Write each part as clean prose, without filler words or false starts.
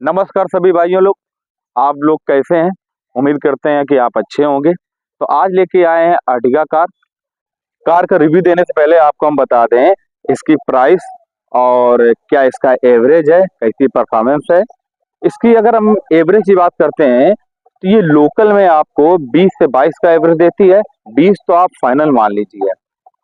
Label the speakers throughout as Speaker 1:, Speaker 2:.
Speaker 1: नमस्कार सभी भाइयों लोग। आप लोग कैसे हैं? उम्मीद करते हैं कि आप अच्छे होंगे। तो आज लेके आए हैं अर्टिगा कार। कार का रिव्यू देने से पहले आपको हम बता दें इसकी प्राइस और क्या इसका एवरेज है, कैसी परफॉर्मेंस है। इसकी अगर हम एवरेज की बात करते हैं तो ये लोकल में आपको 20 से 22 का एवरेज देती है। 20 तो आप फाइनल मान लीजिए।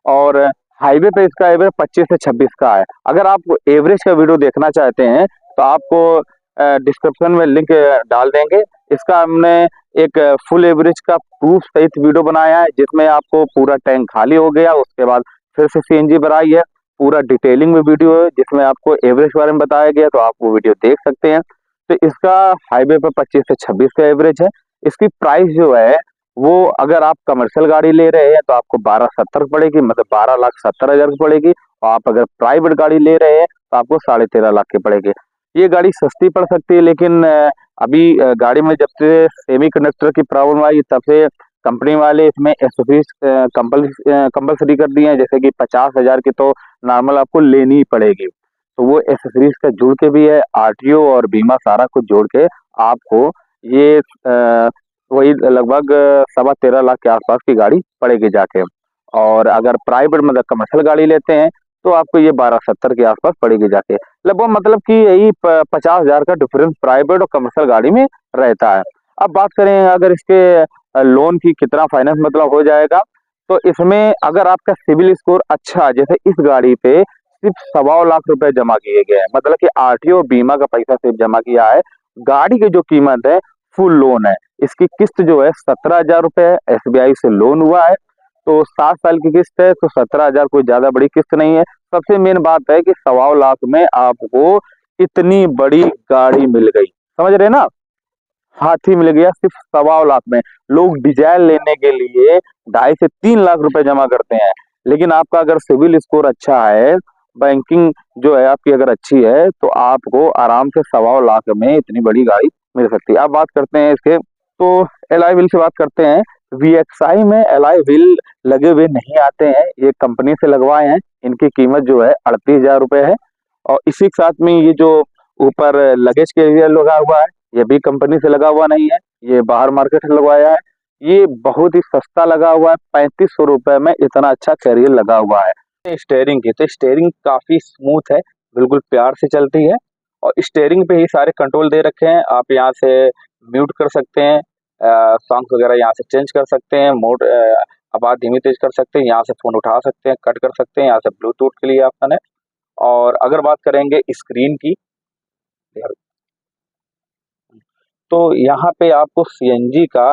Speaker 1: और हाईवे पे इसका एवरेज 25 से 26 का है। अगर आप एवरेज का वीडियो देखना चाहते हैं तो आपको डिस्क्रिप्शन में लिंक डाल देंगे। इसका हमने एक फुल एवरेज का प्रूफ सहित वीडियो बनाया है जिसमें आपको पूरा टैंक खाली हो गया, उसके बाद फिर से सीएनजी भराई है। पूरा डिटेलिंग में वीडियो है जिसमें आपको एवरेज के बारे में बताया गया, तो आप वो वीडियो देख सकते हैं। तो इसका हाईवे पे 25 से 26 का एवरेज है। इसकी प्राइस जो है वो अगर आप कमर्शियल गाड़ी ले रहे हैं तो आपको 1270 पड़ेगी, मतलब 12,70,000 की पड़ेगी। और आप अगर प्राइवेट गाड़ी ले रहे हैं तो आपको 13.5 लाख की पड़ेगी। ये गाड़ी सस्ती पड़ सकती है, लेकिन अभी गाड़ी में जब से सेमी कंडक्टर की प्रॉब्लम आई तब से कंपनी वाले इसमें एसओपीज कंपलसरी कर दिए हैं, जैसे कि 50,000 की तो नॉर्मल आपको लेनी ही पड़ेगी। तो वो एसेसरीज का जोड़ के भी है, आरटीओ और बीमा सारा कुछ जोड़ के आपको ये वही लगभग 13.25 लाख के आसपास की गाड़ी पड़ेगी जाके। और अगर प्राइवेट मतलब कमर्शियल गाड़ी लेते हैं तो आपको ये 1270 के आसपास पड़ेगी जाके। लगभग मतलब कि यही 50,000 का डिफरेंस प्राइवेट और कमर्शियल गाड़ी में रहता है। अब बात करें अगर इसके लोन की कितना फाइनेंस मतलब हो जाएगा, तो इसमें अगर आपका सिविल स्कोर अच्छा, जैसे इस गाड़ी पे सिर्फ 1.25 लाख रुपए जमा किए गए हैं, मतलब कि आरटीओ बीमा का पैसा सिर्फ जमा किया है। गाड़ी की जो कीमत है फुल लोन है। इसकी किस्त जो है 17,000 रुपए है, एसबीआई से लोन हुआ है। तो 7 साल की किस्त है, तो 17,000 कोई ज्यादा बड़ी किस्त नहीं है। सबसे मेन बात है कि 1.25 लाख में आपको इतनी बड़ी गाड़ी मिल गई, समझ रहे ना। हाथी मिल गया सिर्फ 1.25 लाख में। लोग डिजायर लेने के लिए 2.5 से 3 लाख रुपए जमा करते हैं, लेकिन आपका अगर सिविल स्कोर अच्छा है, बैंकिंग जो है आपकी अगर अच्छी है, तो आपको आराम से 1.25 लाख में इतनी बड़ी गाड़ी मिल सकती है। अब बात करते हैं इसके, तो एलॉय व्हील की बात करते हैं। वीएक्सआई में एलॉय व्हील लगे हुए नहीं आते हैं, ये कंपनी से लगवाए हैं। इनकी कीमत जो है 38,000 रुपए है। और इसी के साथ में ये जो ऊपर लगेज कैरियर लगा हुआ है, ये भी कंपनी से लगा हुआ नहीं है, ये बाहर मार्केट से लगवाया है। ये बहुत ही सस्ता लगा हुआ है, 3500 रुपए में इतना अच्छा कैरियर लगा हुआ है। स्टेयरिंग की तो स्टेयरिंग काफी स्मूथ है, बिल्कुल प्यार से चलती है। और स्टेयरिंग पे ही सारे कंट्रोल दे रखे हैं। आप यहाँ से म्यूट कर सकते हैं, सॉन्ग्स वगैरह यहाँ से चेंज कर सकते हैं, मोड आवाज धीमी तेज कर सकते हैं, यहाँ से फोन उठा सकते हैं, कट कर सकते हैं, यहाँ से ब्लूटूथ के लिए ऑप्शन है। और अगर बात करेंगे स्क्रीन की, तो यहाँ पे आपको सीएनजी का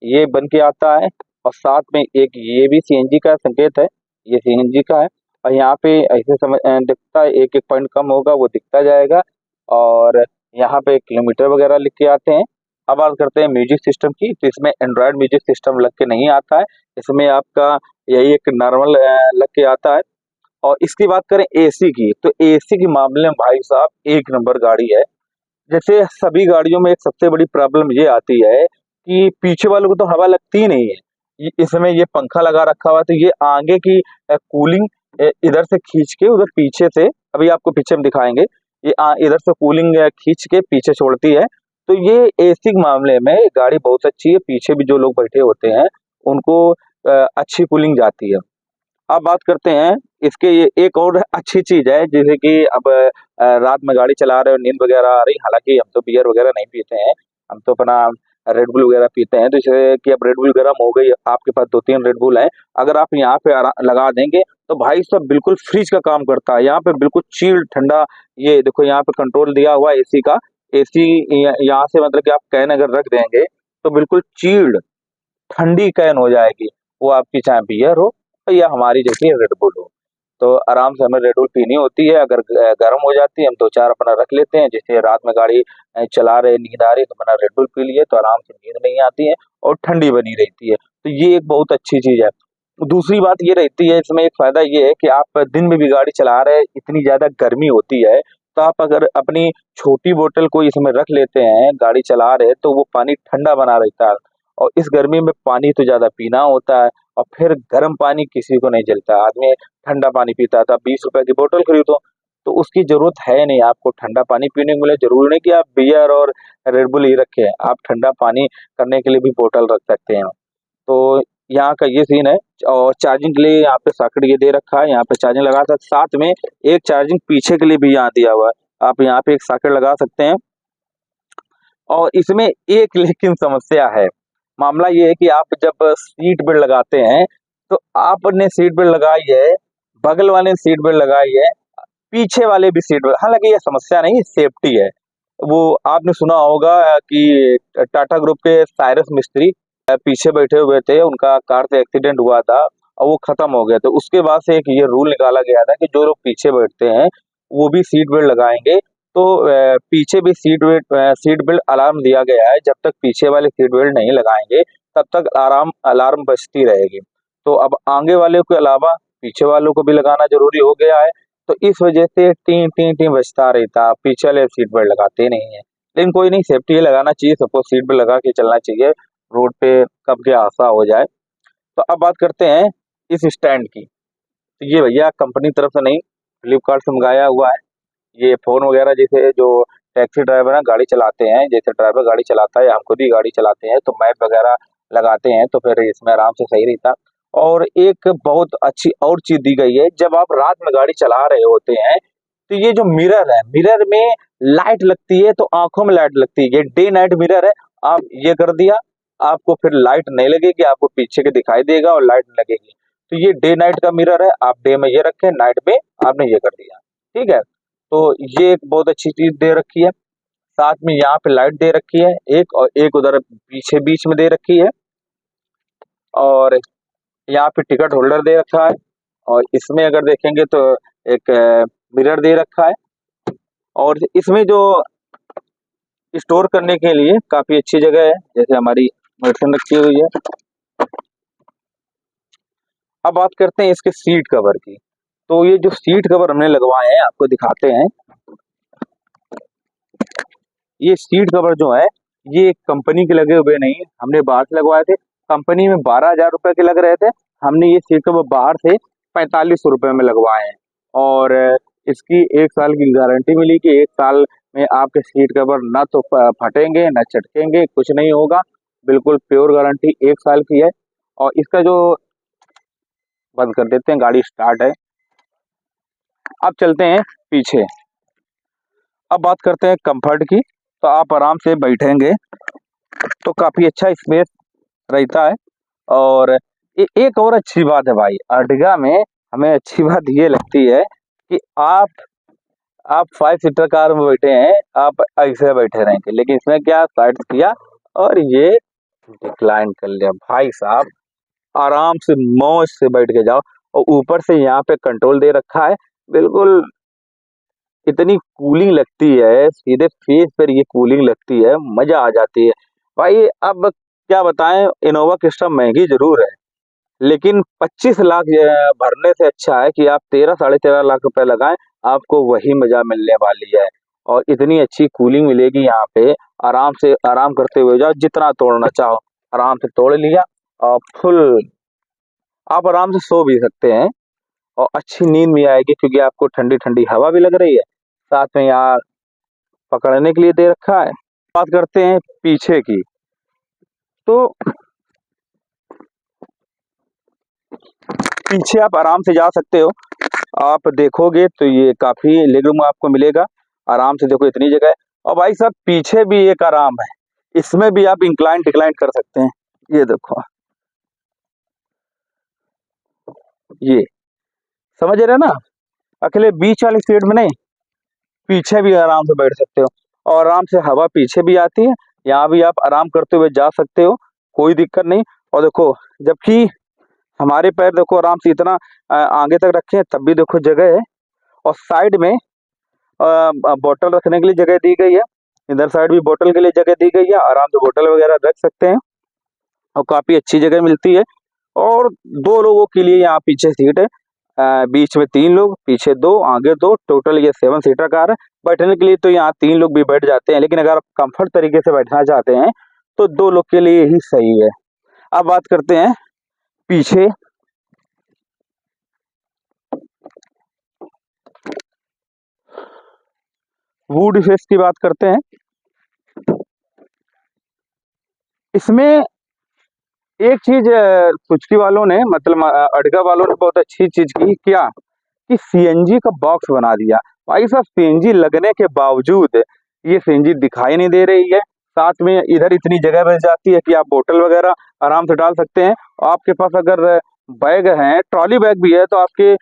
Speaker 1: ये बन के आता है। और साथ में एक ये भी सीएनजी का संकेत है, ये सीएनजी का है। और यहाँ पे ऐसे समझ दिखता है, एक एक पॉइंट कम होगा वो दिखता जाएगा। और यहाँ पे किलोमीटर वगैरह लिख के आते हैं। अब बात करते हैं म्यूजिक सिस्टम की, तो इसमें एंड्रॉयड म्यूजिक सिस्टम लग के नहीं आता है, इसमें आपका यही एक नॉर्मल लग के आता है। और इसकी बात करें एसी की, तो एसी के मामले में भाई साहब एक नंबर गाड़ी है। जैसे सभी गाड़ियों में एक सबसे बड़ी प्रॉब्लम ये आती है कि पीछे वालों को तो हवा लगती ही नहीं है। इसमें ये पंखा लगा रखा हुआ है, तो ये आगे की कूलिंग इधर से खींच के उधर पीछे से, अभी आपको पीछे हम दिखाएंगे, ये इधर से कूलिंग खींच के पीछे छोड़ती है। तो ये एसी के मामले में गाड़ी बहुत अच्छी है, पीछे भी जो लोग बैठे होते हैं उनको अच्छी कूलिंग जाती है। अब बात करते हैं इसके, ये एक और अच्छी चीज है, जैसे कि अब रात में गाड़ी चला रहे हो, नींद वगैरह आ रही, हालांकि हम तो बियर वगैरह नहीं पीते हैं, हम तो अपना रेड बुल वगैरह पीते हैं। तो जैसे कि अब रेड बुल गर्म हो गई, आपके पास 2-3 रेड बुल है, अगर आप यहाँ पे लगा देंगे तो भाई सब बिल्कुल फ्रिज का काम करता है। यहाँ पे बिल्कुल चिल्ड ठंडा, ये देखो यहाँ पे कंट्रोल दिया हुआ है एसी का। एसी यहाँ से मतलब कि आप कैन अगर रख देंगे तो बिल्कुल चिल्ड ठंडी कैन हो जाएगी, वो आपकी चाहे बियर हो या हमारी जैसी रेड बुल हो। तो आराम से हमें रेड बुल पीनी होती है। अगर गर्म हो जाती है हम 2-4 अपना रख लेते हैं, जैसे रात में गाड़ी चला रहे, नींद आ रही है तो अपना रेड बुल पी लिए, तो आराम से नींद नहीं आती है और ठंडी बनी रहती है। तो ये एक बहुत अच्छी चीज है। दूसरी बात ये रहती है, इसमें एक फायदा ये है कि आप दिन में भी गाड़ी चला रहे हैं, इतनी ज्यादा गर्मी होती है, तो आप अगर अपनी छोटी बोतल को इसमें रख लेते हैं, गाड़ी चला रहे तो वो पानी ठंडा बना रहता है। और इस गर्मी में पानी तो ज्यादा पीना होता है, और फिर गर्म पानी किसी को नहीं जलता, आदमी ठंडा पानी पीता था। 20 रुपए की बोतल खरीदो तो उसकी जरूरत है नहीं। आपको ठंडा पानी पीने को मिले, जरूरी नहीं कि आप बियर और रेड बुल ही रखें, आप ठंडा पानी करने के लिए भी बोतल रख सकते हैं। तो यहाँ का ये सीन है। और चार्जिंग के लिए यहाँ पे सॉकेट ये दे रखा है, यहाँ पे चार्जिंग लगा सकते, साथ में एक चार्जिंग पीछे के लिए भी यहाँ दिया हुआ है, आप यहाँ पे एक सॉकेट लगा सकते हैं। और इसमें एक लेकिन समस्या है, मामला ये है कि आप जब सीट बेल्ट लगाते हैं तो आपने सीट बेल्ट लगाई है, बगल वाले ने सीट बेल्ट लगाई है, पीछे वाले भी सीट बेल्ट, हालांकि ये समस्या नहीं, सेफ्टी है। वो आपने सुना होगा कि टाटा ग्रुप के साइरस मिस्त्री पीछे बैठे हुए थे, उनका कार से एक्सीडेंट हुआ था और वो खत्म हो गया। तो उसके बाद से एक ये रूल निकाला गया था कि जो लोग पीछे बैठते हैं वो भी सीट बेल्ट लगाएंगे। तो पीछे भी सीट बेल्ट अलार्म दिया गया है, जब तक पीछे वाले सीट बेल्ट नहीं लगाएंगे तब तक अलार्म बजती रहेगी। तो अब आगे वाले के अलावा पीछे वालों को भी लगाना जरूरी हो गया है। तो इस वजह से टी टी टी बजता रहता, पीछे वाले सीट बेल्ट लगाते नहीं है। लेकिन कोई नहीं, सेफ्टी लगाना चाहिए, सबको सीट बेल्ट लगा के चलना चाहिए, रोड पे कब क्या हादसा हो जाए। तो अब बात करते हैं इस स्टैंड की। तो ये भैया कंपनी तरफ से नहीं, फ्लिपकार्ट से मंगाया हुआ है। ये फोन वगैरह जैसे जो टैक्सी ड्राइवर है गाड़ी चलाते हैं, जैसे ड्राइवर गाड़ी चलाता है, हम खुद ही गाड़ी चलाते हैं, तो मैप वगैरह लगाते हैं तो फिर इसमें आराम से सही रहता। और एक बहुत अच्छी और चीज दी गई है, जब आप रात में गाड़ी चला रहे होते हैं तो ये जो मिरर है, मिरर में लाइट लगती है, तो आंखों में लाइट लगती है, ये डे नाइट मिरर है। आप ये कर दिया, आपको फिर लाइट नहीं लगेगी, आपको पीछे के दिखाई देगा और लाइट लगेगी। तो ये डे नाइट का मिरर है, आप डे में ये रखें, नाइट में आपने ये कर दिया, ठीक है। तो ये एक बहुत अच्छी चीज दे रखी है। साथ में यहाँ पे लाइट दे रखी है एक, और एक उधर पीछे बीच में दे रखी है। और यहाँ पे टिकट होल्डर दे रखा है। और इसमें अगर देखेंगे तो एक मिरर दे रखा है। और इसमें जो स्टोर करने के लिए काफी अच्छी जगह है, जैसे हमारी मेडिसिन रखी हुई है। अब बात करते हैं इसके सीट कवर की। तो ये जो सीट कवर हमने लगवाए हैं आपको दिखाते हैं। ये सीट कवर जो है ये कंपनी के लगे हुए नहीं, हमने बाहर से लगवाए थे। कंपनी में 12,000 रुपए के लग रहे थे, हमने ये सीट कवर बाहर से 4500 रुपए में लगवाए हैं। और इसकी 1 साल की गारंटी मिली कि 1 साल में आपके सीट कवर ना तो फटेंगे ना चटकेंगे, कुछ नहीं होगा, बिल्कुल प्योर गारंटी 1 साल की है। और इसका जो बंद कर देते हैं, गाड़ी स्टार्ट है। अब चलते हैं पीछे। अब बात करते हैं कंफर्ट की। तो आप आराम से बैठेंगे तो काफी अच्छा स्पेस रहता है। और एक और अच्छी बात है भाई, अर्टिगा में हमें अच्छी बात ये लगती है कि आप 5 सीटर कार में बैठे हैं, आप ऐसे बैठे रहेंगे, लेकिन इसमें क्या साइड किया और ये डिक्लाइन कर लिया, भाई साहब आराम से मौज से बैठ के जाओ। और ऊपर से यहाँ पे कंट्रोल दे रखा है, बिल्कुल इतनी कूलिंग लगती है, सीधे फेस पर ये कूलिंग लगती है, मजा आ जाती है भाई। अब क्या बताएं, इनोवा क्रिस्टा महंगी जरूर है, लेकिन 25 लाख भरने से अच्छा है कि आप 13 साढ़े 13 लाख रुपए लगाएं, आपको वही मजा मिलने वाली है। और इतनी अच्छी कूलिंग मिलेगी यहाँ पे, आराम से आराम करते हुए जाओ, जितना तोड़ना चाहो आराम से तोड़ लिया। और फुल आप आराम से सो भी सकते हैं और अच्छी नींद भी आएगी, क्योंकि आपको ठंडी ठंडी हवा भी लग रही है, साथ में यहाँ पकड़ने के लिए दे रखा है। बात करते हैं पीछे की। तो पीछे आप आराम से जा सकते हो, आप देखोगे तो ये काफी लेग रूम आपको मिलेगा, आराम से देखो इतनी जगह है। और भाई साहब पीछे भी एक आराम है, इसमें भी आप इंक्लाइन डिक्लाइन कर सकते हैं, ये देखो, ये समझ रहे ना, अकेले बीच वाली सीट में नहीं, पीछे भी आराम से बैठ सकते हो और आराम से हवा पीछे भी आती है, यहाँ भी आप आराम करते हुए जा सकते हो, कोई दिक्कत नहीं। और देखो, जबकि हमारे पैर देखो आराम से इतना आगे तक रखे हैं, तब भी देखो जगह है। और साइड में बोतल रखने के लिए जगह दी गई है, इधर साइड भी बोतल के लिए जगह दी गई है, आराम से बोतल वगैरह रख सकते हैं और काफी अच्छी जगह मिलती है। और 2 लोगों के लिए यहाँ पीछे सीट है, बीच में 3 लोग, पीछे 2, आगे 2, टोटल ये 7 सीटर कार है। बैठने के लिए तो यहाँ 3 लोग भी बैठ जाते हैं, लेकिन अगर आप कंफर्ट तरीके से बैठना चाहते हैं तो 2 लोग के लिए ही सही है। अब बात करते हैं पीछे। वुड स्पेस की बात करते हैं। इसमें एक चीज सुजुकी वालों ने मतलब अर्टिगा वालों ने बहुत अच्छी चीज की क्या कि सीएनजी का बॉक्स बना दिया। भाई साहब सीएनजी लगने के बावजूद ये सीएनजी दिखाई नहीं दे रही है। साथ में इधर इतनी जगह मिल जाती है कि आप बोतल वगैरह आराम से डाल सकते हैं। आपके पास अगर बैग हैं, ट्रॉली बैग भी है, तो आपके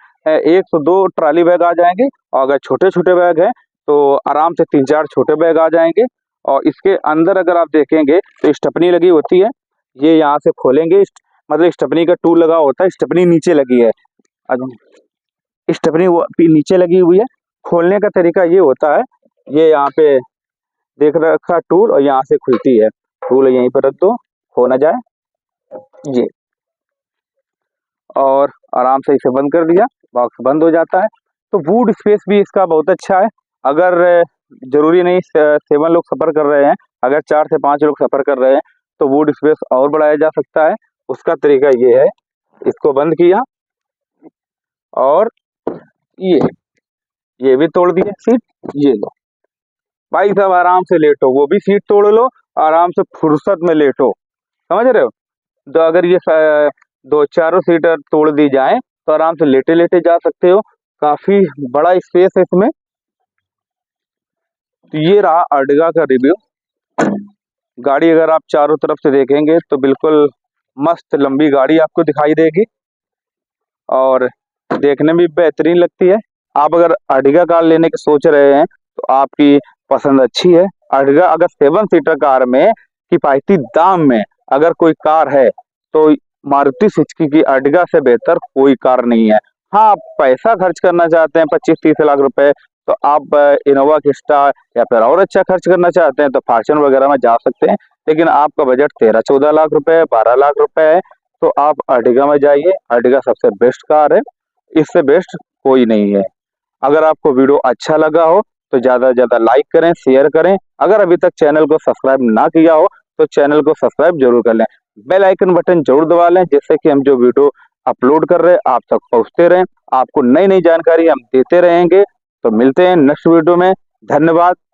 Speaker 1: 1 से 2 ट्रॉली बैग आ जाएंगे। और अगर छोटे छोटे बैग हैं तो आराम से 3-4 छोटे बैग आ जाएंगे। और इसके अंदर अगर आप देखेंगे तो स्टेपनी लगी होती है। ये यहाँ से खोलेंगे, मतलब स्टेपनी का टूल लगा होता है, स्टेपनी नीचे लगी है, स्टेपनी वो नीचे लगी हुई है। खोलने का तरीका ये होता है, ये यहाँ पे देख रखा टूल और यहाँ से खुलती है। टूल यहीं पर रख दो, खो ना जाए ये, और आराम से इसे बंद कर दिया, बॉक्स बंद हो जाता है। तो वुड स्पेस भी इसका बहुत अच्छा है। अगर जरूरी नहीं 7 लोग सफ़र कर रहे हैं, अगर 4 से 5 लोग सफ़र कर रहे हैं तो वुड स्पेस और बढ़ाया जा सकता है। उसका तरीका ये है, इसको बंद किया और ये भी तोड़ दिया सीट, ये लो भाई साहब आराम से लेटो, वो भी सीट तोड़ लो, आराम से फुर्सत में लेटो, समझ रहे हो। तो अगर ये 2 चारों सीटर तोड़ दी जाए तो आराम से लेटे लेटे जा सकते हो। काफी बड़ा स्पेस है इसमें। तो ये रहा अर्टिगा का रिव्यू। गाड़ी अगर आप चारों तरफ से देखेंगे तो बिल्कुल मस्त लंबी गाड़ी आपको दिखाई देगी और देखने में बेहतरीन लगती है। आप अगर अर्टिगा कार लेने की सोच रहे हैं तो आपकी पसंद अच्छी है। अर्टिगा अगर 7 सीटर कार में किफायती दाम में अगर कोई कार है तो मारुति सुजुकी की अर्टिगा से बेहतर कोई कार नहीं है। हाँ, आप पैसा खर्च करना चाहते हैं 25-30 लाख रुपए, तो आप इनोवा क्रिस्टा या फिर और अच्छा खर्च करना चाहते हैं तो फॉर्च्यूनर वगैरह में जा सकते हैं। लेकिन आपका बजट 13-14 लाख रुपए, 12 लाख रुपए है तो आप अर्टिगा में जाइए। अर्टिगा सबसे बेस्ट कार है, इससे बेस्ट कोई नहीं है। अगर आपको वीडियो अच्छा लगा हो तो ज़्यादा से ज़्यादा लाइक करें, शेयर करें। अगर अभी तक चैनल को सब्सक्राइब ना किया हो तो चैनल को सब्सक्राइब जरूर कर लें। बेल आइकन बटन जरूर दबा लें, जिससे कि हम जो वीडियो अपलोड कर रहे हैं आप तक पहुंचते रहें। आपको नई नई जानकारी हम देते रहेंगे। तो मिलते हैं नेक्स्ट वीडियो में। धन्यवाद।